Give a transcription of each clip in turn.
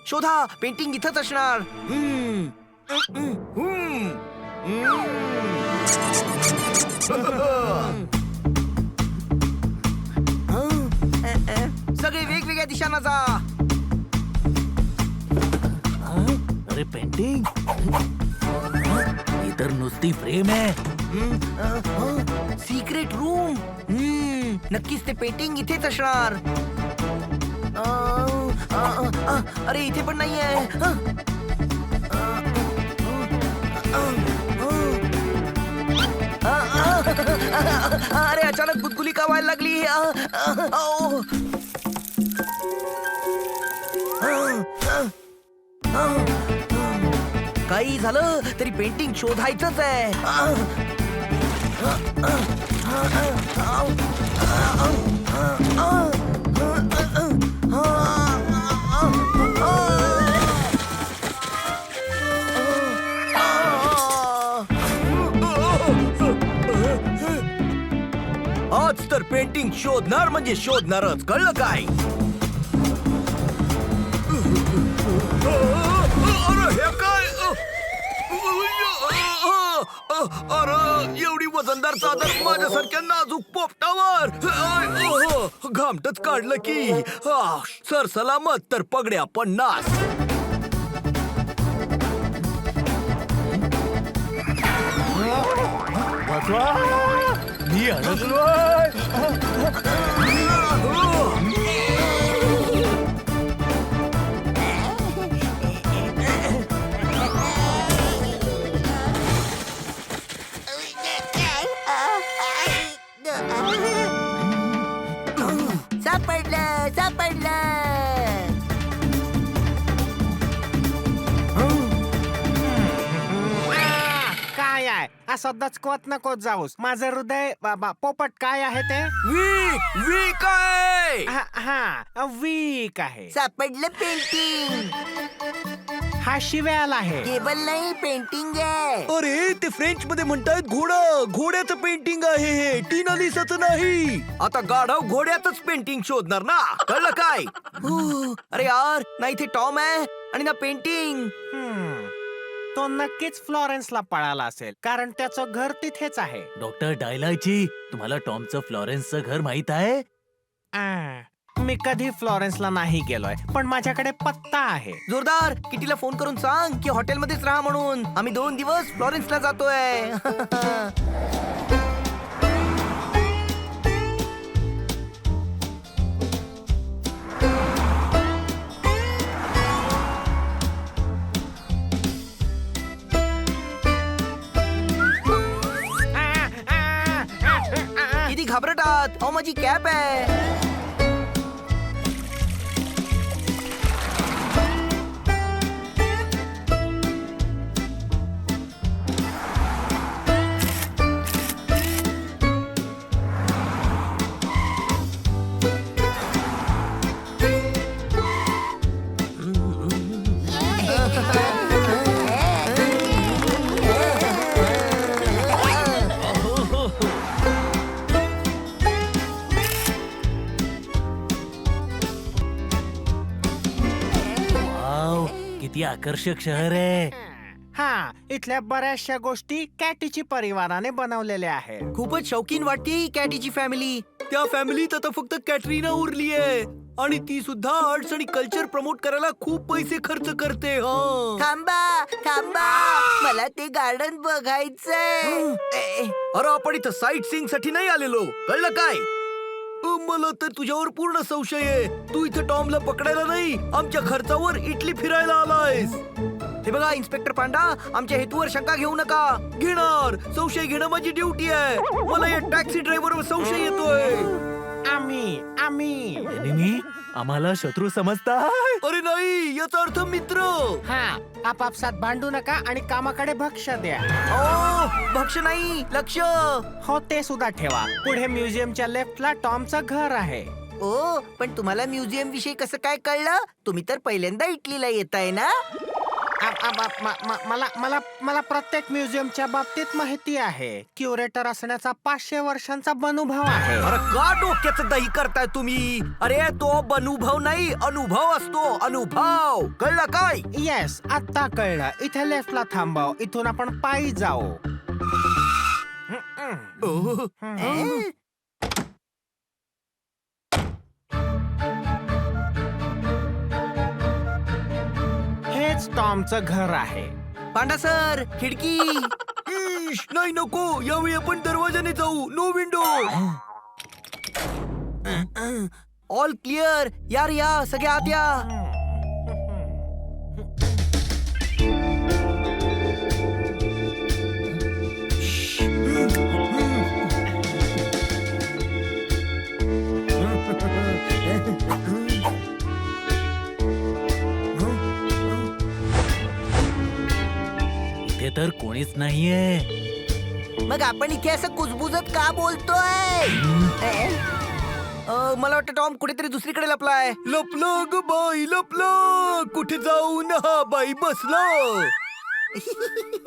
शोधा, पेंटिंग इथंच असणार. सगळे वेगवेगळ्या दिशांना जा. अरे पेंटिंग ही तर नुसती फ्रेम आहे. Secret room. नक्कीच ते पेंटिंग इथेच असणार. अरे इथे पण नाहीये. अरे अचानक गुदगुली का व्हायला लागली. काही झालं तरी पेंटिंग शोधायचंच आहे. आज तर पेंटिंग शोधणार म्हणजे शोधणारच, कळलं काय? अरे हे काय? अरे एवढी वजनदार चादर माझ्यासारख्या नाजूक पोपटावर. घामटच काढलं की. सर सलामत तर पगड्या पन्नास. मी अडकलोय. सापडलं सापडलं. काय आहे असं दचकवत नको जाऊस. माझं हृदय बाबा पोपट काय आहे ते वीक आहे. हा वीक आहे. सापडलं पेंटिंग. हा शिव्याला आहे. केबल नाही, पेंटिंग आहे. अरे ते फ्रेंच मध्ये म्हणतायत घोडा. घोड्याचं पेंटिंग आहे हे, टीनालिसाचं नाही. आता गाढव घोड्यातच पेंटिंग शोधणार ना, कळलं काय? अरे यार, ना इथे टॉम आहे आणि ना पेंटिंग. तो नक्कीच फ्लॉरेन्सला पळाला असेल, कारण त्याचं घर तिथेच आहे. डॉक्टर डायलाची, तुम्हाला टॉमचं फ्लॉरेन्सचं घर माहित आहे? मी कधी फ्लॉरेन्सला नाही गेलोय, पण माझ्याकडे पत्ता आहे. जोरदार, किटीला फोन करून सांग की हॉटेलमध्येच राहा म्हणून. आम्ही 2 दिवस फ्लॉरेन्सला जातोय. किती घाबरटात. अहो माझी कॅप आहे. किती आकर्षक शहर आहे. हा, इथल्या बऱ्याचशा गोष्टी कॅटीची परिवाराने बनवलेल्या आहेत. खूपच शौकीन वाटते कॅटीची फॅमिली. त्या फॅमिलीत आता फक्त कॅटरीना उरली आहे आणि ती सुद्धा आर्ट्स आणि कल्चर प्रमोट करायला खूप पैसे खर्च करते. थांबा थांबा, मला ते गार्डन बघायचंय. अरे आपण इथं साईट सीइंग साठी नाही आलेलो, कळलं काय? मला तर तुझ्यावर पूर्ण संशय आहे. तू इथं टॉमला पकडायला नाही, आमच्या खर्चावर इटली फिरायला आलायस. हे बघा इन्स्पेक्टर पांडा, आमच्या हेतूवर शंका घेऊ नका. घेणार, संशय घेणं माझी ड्युटी आहे. मला या टॅक्सी ड्रायव्हरवर संशय येतोय. आम्ही एनिमी? आम्हाला शत्रू समजताय? अरे नाही, याचा अर्थ मित्र. हा, आपापसात भांडू नका आणि कामाकडे भक्ष द्या. ओ भक्ष नाही, लक्ष. हो, ते सुद्धा ठेवा. पुढे म्युझियमच्या लेफ्टला टॉमचं घर आहे. ओ, पण तुम्हाला म्युझियम विषयी कसं काय कळलं? तुम्ही तर पहिल्यांदा इटलीला येताय ना. मला मला मला प्रत्येक म्युझियमच्या बाबतीत माहिती आहे. क्युरेटर असण्याचा 500 वर्षांचा अनुभव आहे. अरे का डोक्याचं दही करताय तुम्ही? अरे तो अनुभव नाही, अनुभव असतो, अनुभव. कळलं काय? येस, आता कळलं. इथे लेफ्टला थांबव. इथून आपण पायी जाऊ. हेच टॉमचं घर आहे. पांडा सर, खिडकी. इश, नाही नको. यावेळी आपण दरवाजाने जाऊ. No window. All clear. यार या, सगळे आत या. इथे तर कोणीच नाहीये. मग आपण इथे असं कुजबुजत का बोलतोय? मला वाटतं टॉम कुठेतरी दुसरीकडे लपलाय. लपलं ग बाई, लपलं. कुठे जाऊन हा बाई बसला.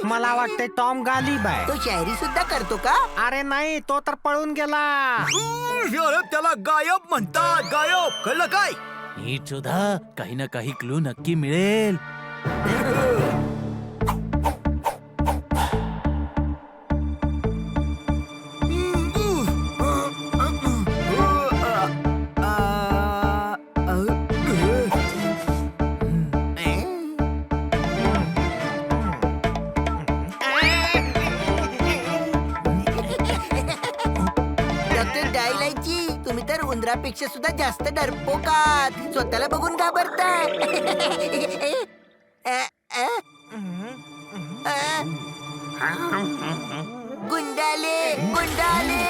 मला वाटते टॉम गालिब आहे. तो शायरी सुद्धा करतो का? अरे नाही, तो तर पळून गेला. अरे त्याला गायब म्हणतात, गायब. कळलं काय? नीट शोधा, काही ना काही क्लू नक्की मिळेल. तुम्ही तर उंदरापेक्षा सुद्धा जास्त डरपोकात. स्वतःला बघून घाबरताय. गुंडाले, गुंडाले.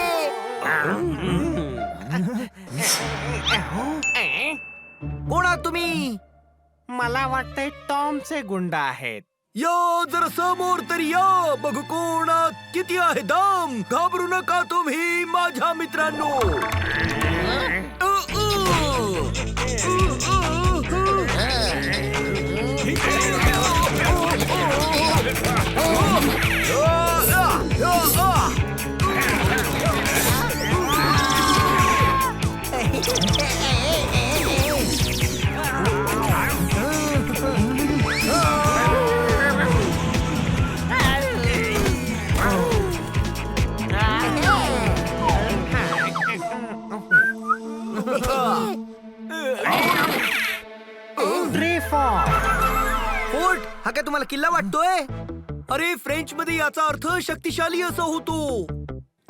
कोण आहात तुम्ही? मला वाटतंय टॉमचे गुंड आहेत. या जरा समोर तरी या. बघ कोणात किती आहे दम. घाबरू नका तुम्ही माझ्या मित्रांनो. फोर्ट हा काय तुम्हाला किल्ला वाटतोय? अरे फ्रेंच मध्ये याचा अर्थ शक्तिशाली असं होतो.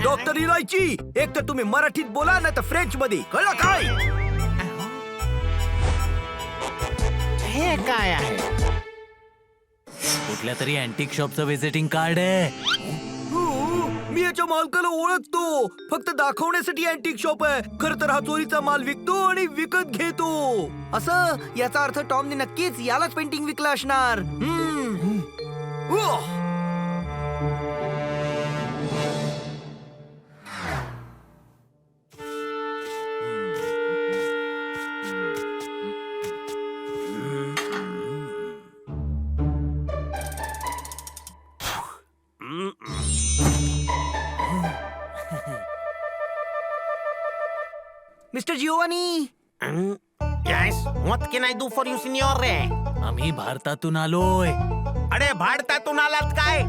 डॉक्टर इलायची, एक तर तुम्ही मराठीत बोला नाही तर फ्रेंच मध्ये. कळलं काय? हे काय आहे? कुठल्या तरी अँटिक शॉपचं व्हिजिटिंग कार्ड आहे. मी याच्या मालकाला ओळखतो. फक्त दाखवण्यासाठी अँटिक शॉप आहे. खर तर हा चोरीचा माल विकतो आणि विकत घेतो. असं याचा अर्थ टॉमने नक्कीच यालाच पेंटिंग विकलं असणार. Mister जिओवानी. Yes, what can I do for you, signore? आम्ही भारतातून आलोय. अरे भारतातून आलात काय?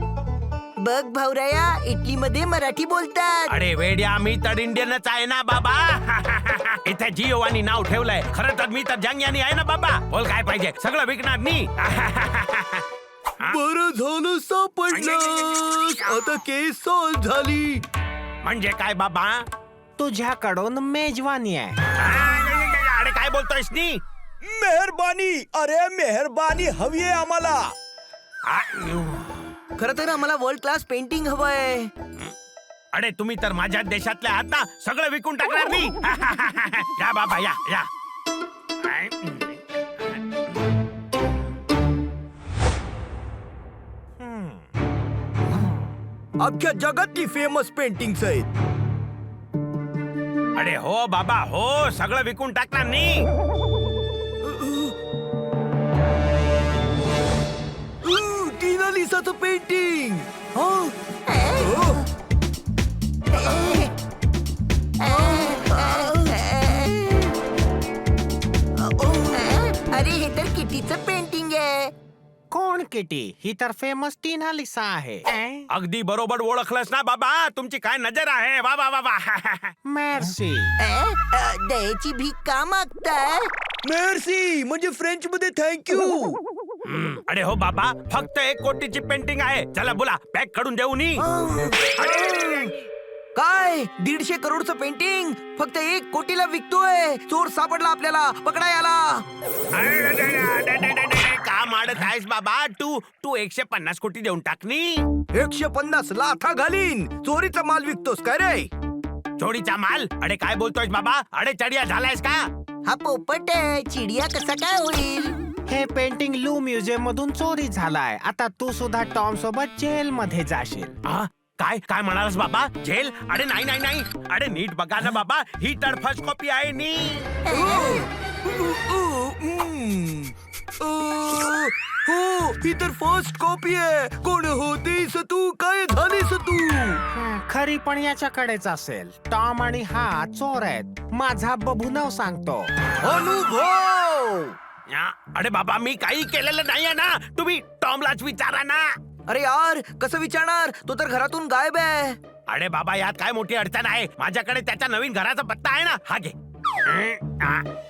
बघ भाऊराया, इटली मध्ये मराठी बोलतात. अरे वेड्या, मी तर इंडियनच आहे ना बाबा. इथे जिओवानी नाव ठेवलंय. खरं तर मी तर जंग्यानी आहे ना बाबा. बोल काय पाहिजे, सगळं विकणार मी. बरं झालं सापडलं. आता केस सॉल्व झाली. म्हणजे काय बाबा? तुझ्याकडून मेजवानी आहे. अरे काय बोलतोयस नी? मेहरबानी, अरे मेहरबानी हवी आहे आम्हाला. खरं तर आम्हाला वर्ल्ड क्लास पेंटिंग हवंय. अरे तुम्ही तर माझ्या देशातले आहात ना, सगळं विकून टाकणार मी. या बाबा या या. अख्ख्या जगातली फेमस पेंटिंग्स आहेत. अरे हो बाबा हो, सगळं विकून टाकणार मी. पेंटिंग अरे हे तर किटीचं पेंटिंग आहे. कोण किटी? ही तर फेमस टीना लिसा आहे. अगदी बरोबर ओळखलंस ना बाबा. तुमची काय नजर आहे. वा वा वा वा. मेर्सी. दयेची भीक का मागताय? मेर्सी म्हणजे फ्रेंच मध्ये थँक्यू. अरे हो बाबा, फक्त 1 कोटीची पेंटिंग आहे. चला बोला, पॅक करून देऊ नी. काय 150 करोडचं पेंटिंग फक्त 1 कोटीला विकतोय. चोर सापडला आपल्याला. पकडा याला. का माडत आहेस बाबा? तू 150 कोटी देऊन टाकनी. 150 लाथा घालीन. चोरीचा माल विकतोस काय रे? चोरीचा माल? अरे काय बोलतोयस बाबा? अरे चढिया झालायस का? हा पोपट आहे. चिडिया कसा काय होईल? हे पेंटिंग लू म्युझियम मधून चोरी झालाय. आता तू सुद्धा टॉम सोबत जेल मध्ये जाशील. आ? काय काय म्हणालास बाबा? जेल? अरे नाही नाही नाही. अरे नीट बघा ना बाबा, ही तर फर्स्ट कॉपी आहे नी. हो ही तर फर्स्ट कॉपी आहे. कोण होतीस तू? काय झालीस तू? खरी पण याच्याकडेच असेल. टॉम आणि हा चोर आहेत. माझा बभुनव सांगतो. अनुभव. अरे बाबा, मी काही केलेलं नाहीये ना. तुम्ही टॉमलाच विचारा ना. अरे यार कसं विचारणार? तो तर घरातून गायब आहे. अरे बाबा, यात काय मोठी अडचण आहे? माझ्याकडे त्याच्या नवीन घराचा पत्ता आहे ना. हा घे.